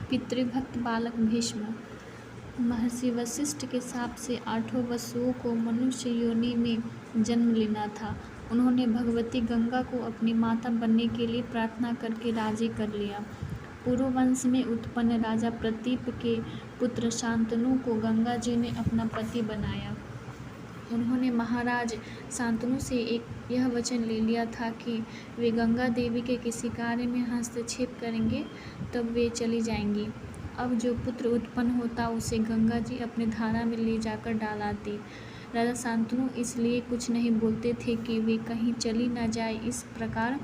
पितृभक्त बालक भीष्म। महर्षि वशिष्ठ के शाप से 8 वसुओं को मनुष्य योनि में जन्म लेना था। उन्होंने भगवती गंगा को अपनी माता बनने के लिए प्रार्थना करके राजी कर लिया। पूर्व वंश में उत्पन्न राजा प्रतीप के पुत्र शांतनु को गंगा जी ने अपना पति बनाया। उन्होंने महाराज शांतनु से यह वचन ले लिया था कि वे गंगा देवी के किसी कार्य में हस्तक्षेप करेंगे तब वे चली जाएंगी। अब जो पुत्र उत्पन्न होता उसे गंगा जी अपने धारा में ले जाकर डालाती। राजा शांतनु इसलिए कुछ नहीं बोलते थे कि वे कहीं चली न जाए। इस प्रकार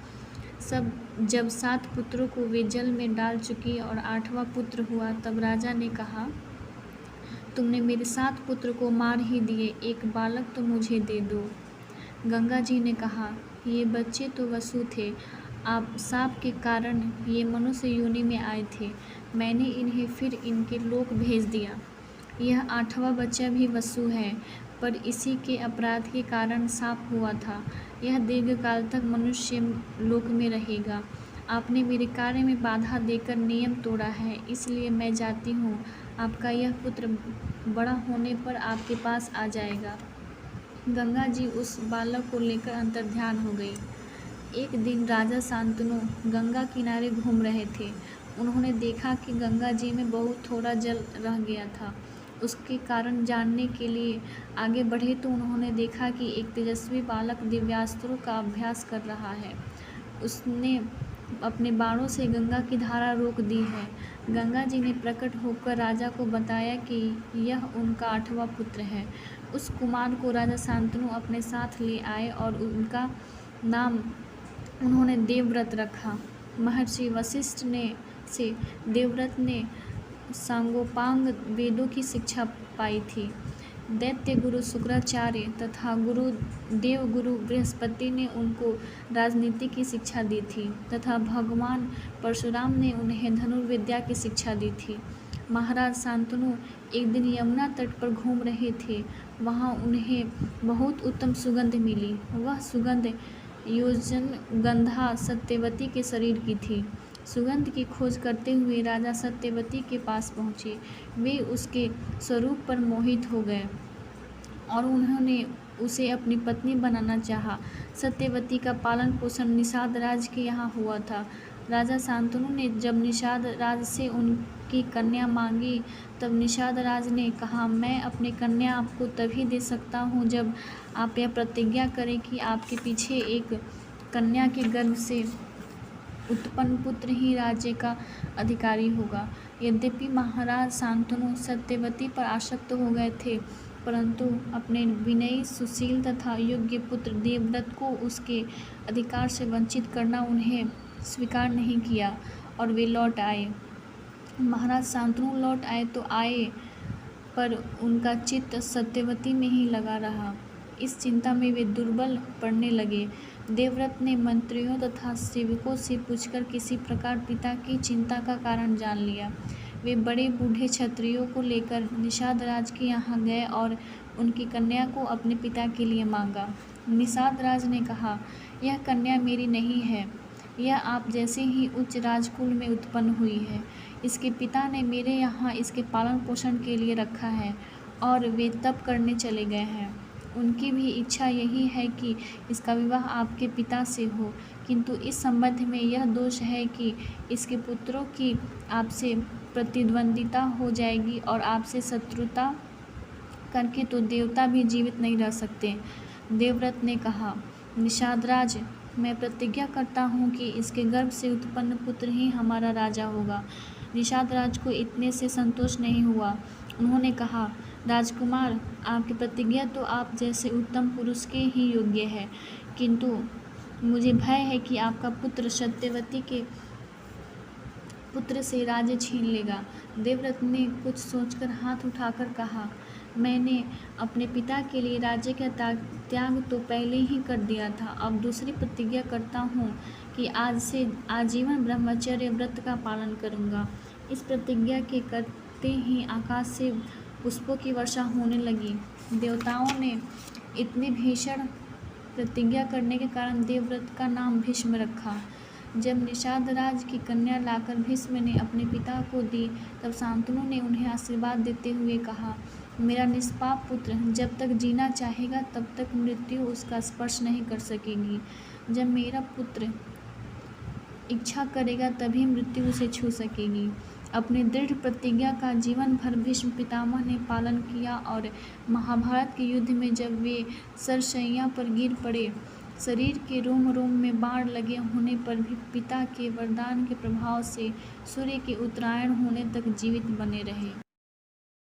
जब 7 पुत्रों को वे जल में डाल चुकी और 8वां पुत्र हुआ, तब राजा ने कहा, तुमने मेरे 7 पुत्र को मार ही दिए, एक बालक तो मुझे दे दो। गंगा जी ने कहा, ये बच्चे तो वसु थे, आप शाप के कारण ये मनुष्य योनि में आए थे, मैंने इन्हें फिर इनके लोक भेज दिया। यह 8वां बच्चा भी वसु है, पर इसी के अपराध के कारण शाप हुआ था। यह दीर्घकाल तक मनुष्य लोक में रहेगा। आपने मेरे कार्य में बाधा देकर नियम तोड़ा है, इसलिए मैं जाती हूँ। आपका यह पुत्र बड़ा होने पर आपके पास आ जाएगा। गंगा जी उस बालक को लेकर अंतर्ध्यान हो गई। एक दिन राजा शांतनु गंगा किनारे घूम रहे थे। उन्होंने देखा कि गंगा जी में बहुत थोड़ा जल रह गया था। उसके कारण जानने के लिए आगे बढ़े तो उन्होंने देखा कि एक तेजस्वी बालक दिव्यास्त्रों का अभ्यास कर रहा है। उसने अपने बाणों से गंगा की धारा रोक दी है। गंगा जी ने प्रकट होकर राजा को बताया कि यह उनका 8वां पुत्र है। उस कुमार को राजा शांतनु अपने साथ ले आए और उनका नाम उन्होंने देवव्रत रखा। महर्षि वशिष्ठ से देवव्रत ने सांगोपांग वेदों की शिक्षा पाई थी। दैत्य गुरु शुक्राचार्य तथा देवगुरु बृहस्पति ने उनको राजनीति की शिक्षा दी थी तथा भगवान परशुराम ने उन्हें धनुर्विद्या की शिक्षा दी थी। महाराज शांतनु एक दिन यमुना तट पर घूम रहे थे। वहाँ उन्हें बहुत उत्तम सुगंध मिली। वह सुगंध योजनगंधा सत्यवती के शरीर की थी। सुगंध की खोज करते हुए राजा सत्यवती के पास पहुँचे। वे उसके स्वरूप पर मोहित हो गए और उन्होंने उसे अपनी पत्नी बनाना चाहा। सत्यवती का पालन पोषण निषाद राज के यहाँ हुआ था। राजा शांतनु ने जब निषाद राज से उनकी कन्या मांगी तब निषाद राज ने कहा, मैं अपनी कन्या आपको तभी दे सकता हूँ जब आप यह प्रतिज्ञा करें कि आपके पीछे एक कन्या के गर्भ से उत्पन्न पुत्र ही राज्य का अधिकारी होगा। यद्यपि महाराज शांतनु सत्यवती पर आसक्त हो गए थे, परंतु अपने विनयी, सुशील तथा योग्य पुत्र देवव्रत को उसके अधिकार से वंचित करना उन्हें स्वीकार नहीं किया और वे लौट आए। महाराज शांतनु लौट आए तो आए, पर उनका चित्त सत्यवती में ही लगा रहा। इस चिंता में वे दुर्बल पड़ने लगे। देवव्रत ने मंत्रियों तथा सेवकों से पूछकर किसी प्रकार पिता की चिंता का कारण जान लिया। वे बड़े बूढ़े क्षत्रियों को लेकर निषाद राज के यहाँ गए और उनकी कन्या को अपने पिता के लिए मांगा। निषाद राज ने कहा, यह कन्या मेरी नहीं है, यह आप जैसे ही उच्च राजकुल में उत्पन्न हुई है। इसके पिता ने मेरे यहाँ इसके पालन पोषण के लिए रखा है और वे तप करने चले गए हैं। उनकी भी इच्छा यही है कि इसका विवाह आपके पिता से हो, किंतु इस संबंध में यह दोष है कि इसके पुत्रों की आपसे प्रतिद्वंदिता हो जाएगी और आपसे शत्रुता करके तो देवता भी जीवित नहीं रह सकते। देवव्रत ने कहा, निषादराज, मैं प्रतिज्ञा करता हूँ कि इसके गर्भ से उत्पन्न पुत्र ही हमारा राजा होगा। निषादराज को इतने से संतोष नहीं हुआ। उन्होंने कहा, राजकुमार, आपकी प्रतिज्ञा तो आप जैसे उत्तम पुरुष के ही योग्य है, किंतु मुझे भय है कि आपका पुत्र सत्यवती के पुत्र से राज्य छीन लेगा। देवव्रत ने कुछ सोचकर हाथ उठाकर कहा, मैंने अपने पिता के लिए राज्य का त्याग तो पहले ही कर दिया था। अब दूसरी प्रतिज्ञा करता हूँ कि आज से आजीवन ब्रह्मचर्य व्रत का पालन करूँगा। इस प्रतिज्ञा के करते ही आकाश से पुष्पों की वर्षा होने लगी। देवताओं ने इतनी भीषण प्रतिज्ञा करने के कारण देवव्रत का नाम भीष्म रखा। जब निषाद राज की कन्या लाकर भीष्म ने अपने पिता को दी, तब शांतनु ने उन्हें आशीर्वाद देते हुए कहा, मेरा निष्पाप पुत्र जब तक जीना चाहेगा तब तक मृत्यु उसका स्पर्श नहीं कर सकेगी। जब मेरा पुत्र इच्छा करेगा तभी मृत्यु उसे छू सकेगी। अपनी दृढ़ प्रतिज्ञा का जीवन भर भीष्म पितामह ने पालन किया और महाभारत के युद्ध में जब वे सरसैया पर गिर पड़े, शरीर के रोम रोम में बाण लगे होने पर भी पिता के वरदान के प्रभाव से सूर्य के उत्तरायण होने तक जीवित बने रहे।